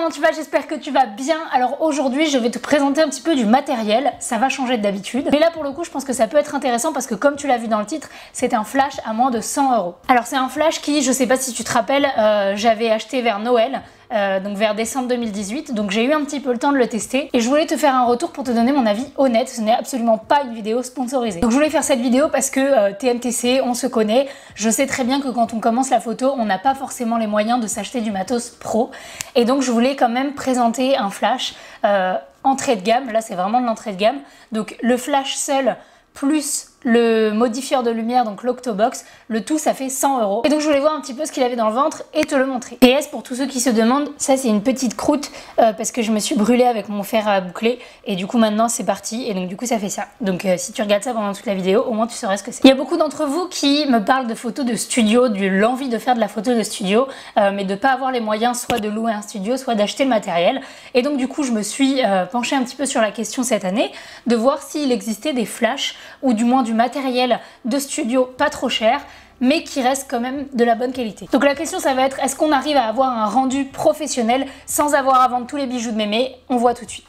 comment tu vas? J'espère que tu vas bien. Alors aujourd'hui je vais te présenter un petit peu du matériel, ça va changer d'habitude. Mais là pour le coup je pense que ça peut être intéressant parce que comme tu l'as vu dans le titre, c'est un flash à moins de 100 €. Alors c'est un flash qui, je sais pas si tu te rappelles, j'avais acheté vers Noël. Donc vers décembre 2018, donc j'ai eu un petit peu le temps de le tester et je voulais te faire un retour pour te donner mon avis honnête. Ce n'est absolument pas une vidéo sponsorisée. Donc je voulais faire cette vidéo parce que TMTC, on se connaît, je sais très bien que quand on commence la photo, on n'a pas forcément les moyens de s'acheter du matos pro et donc je voulais quand même présenter un flash entrée de gamme. Là c'est vraiment de l'entrée de gamme, donc le flash seul plus le modifieur de lumière, donc l'Octobox, le tout ça fait 100 €. Et donc je voulais voir un petit peu ce qu'il avait dans le ventre et te le montrer. PS pour tous ceux qui se demandent, ça c'est une petite croûte parce que je me suis brûlée avec mon fer à boucler et du coup maintenant c'est parti et donc du coup ça fait ça. Donc si tu regardes ça pendant toute la vidéo, au moins tu sauras ce que c'est. Il y a beaucoup d'entre vous qui me parlent de photos de studio, de l'envie de faire de la photo de studio, mais de pas avoir les moyens soit de louer un studio, soit d'acheter le matériel. Et donc du coup je me suis penchée un petit peu sur la question cette année de voir s'il existait des flashs ou du moins du matériel de studio pas trop cher mais qui reste quand même de la bonne qualité. Donc la question ça va être, est-ce qu'on arrive à avoir un rendu professionnel sans avoir à vendre tous les bijoux de mémé? On voit tout de suite.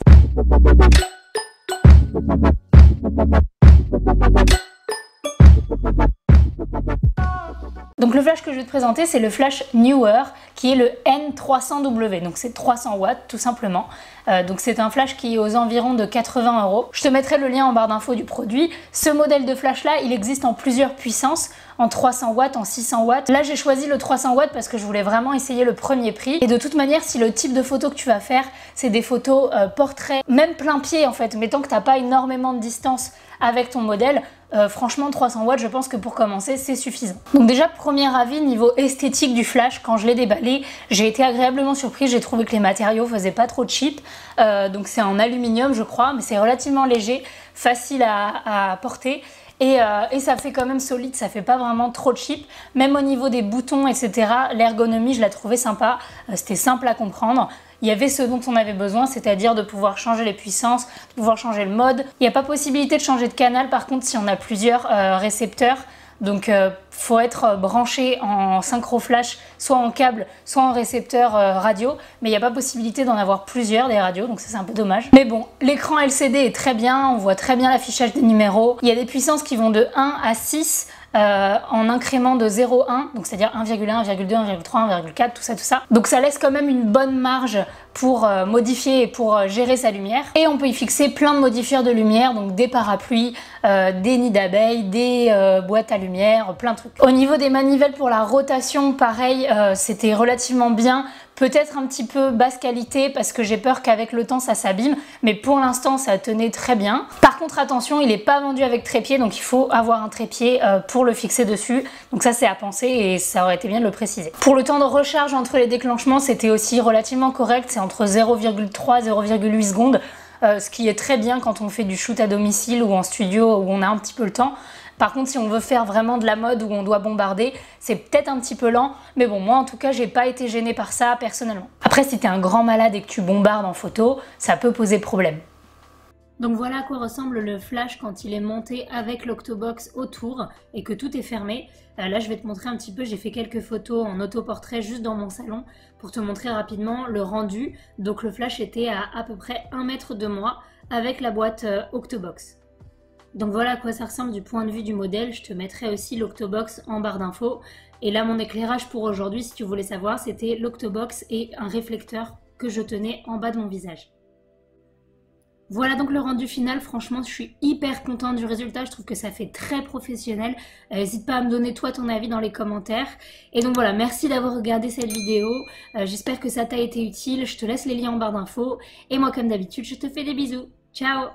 Donc le flash que je vais te présenter, c'est le flash Neewer qui est le N300W, donc c'est 300 watts tout simplement. Donc c'est un flash qui est aux environs de 80 €. Je te mettrai le lien en barre d'infos du produit. Ce modèle de flash là, il existe en plusieurs puissances, en 300 watts, en 600 watts. Là j'ai choisi le 300 watts parce que je voulais vraiment essayer le premier prix. Et de toute manière, si le type de photo que tu vas faire, c'est des photos portraits, même plein pied en fait, mais tant que tu n'as pas énormément de distance avec ton modèle, franchement 300 watts je pense que pour commencer c'est suffisant. Donc déjà premier avis niveau esthétique du flash, quand je l'ai déballé j'ai été agréablement surprise, j'ai trouvé que les matériaux faisaient pas trop cheap. Donc c'est en aluminium je crois, mais c'est relativement léger, facile à porter. Et ça fait quand même solide, ça fait pas vraiment trop cheap. Même au niveau des boutons etc, l'ergonomie je la trouvais sympa, c'était simple à comprendre. Il y avait ce dont on avait besoin, c'est-à-dire de pouvoir changer les puissances, de pouvoir changer le mode. Il n'y a pas possibilité de changer de canal par contre si on a plusieurs récepteurs. Donc faut être branché en synchro flash, soit en câble, soit en récepteur radio. Mais il n'y a pas possibilité d'en avoir plusieurs des radios, donc ça c'est un peu dommage. Mais bon, l'écran LCD est très bien, on voit très bien l'affichage des numéros. Il y a des puissances qui vont de 1 à 6. En incrément de 0,1, donc c'est-à-dire 1,1, 1,2, 1,3, 1,4, tout ça. Donc ça laisse quand même une bonne marge pour modifier et pour gérer sa lumière. Et on peut y fixer plein de modifieurs de lumière, donc des parapluies, des nids d'abeilles, des boîtes à lumière, plein de trucs. Au niveau des manivelles pour la rotation, pareil, c'était relativement bien. Peut-être un petit peu basse qualité parce que j'ai peur qu'avec le temps ça s'abîme, mais pour l'instant ça tenait très bien. Par contre attention, il n'est pas vendu avec trépied, donc il faut avoir un trépied pour le fixer dessus. Donc ça c'est à penser et ça aurait été bien de le préciser. Pour le temps de recharge entre les déclenchements, c'était aussi relativement correct, c'est entre 0,3 et 0,8 secondes. Ce qui est très bien quand on fait du shoot à domicile ou en studio où on a un petit peu le temps. Par contre, si on veut faire vraiment de la mode où on doit bombarder, c'est peut-être un petit peu lent, mais bon, moi en tout cas, j'ai pas été gênée par ça personnellement. Après, si t'es un grand malade et que tu bombardes en photo, ça peut poser problème. Donc voilà à quoi ressemble le flash quand il est monté avec l'Octobox autour et que tout est fermé. Là je vais te montrer un petit peu, j'ai fait quelques photos en autoportrait juste dans mon salon pour te montrer rapidement le rendu. Donc le flash était à peu près 1 mètre de moi avec la boîte Octobox. Donc voilà à quoi ça ressemble du point de vue du modèle. Je te mettrai aussi l'Octobox en barre d'infos. Et là mon éclairage pour aujourd'hui, si tu voulais savoir, c'était l'Octobox et un réflecteur que je tenais en bas de mon visage. Voilà donc le rendu final, franchement je suis hyper contente du résultat, je trouve que ça fait très professionnel. N'hésite pas à me donner toi ton avis dans les commentaires. Et donc voilà, merci d'avoir regardé cette vidéo, j'espère que ça t'a été utile, je te laisse les liens en barre d'infos. Et moi comme d'habitude, je te fais des bisous, ciao!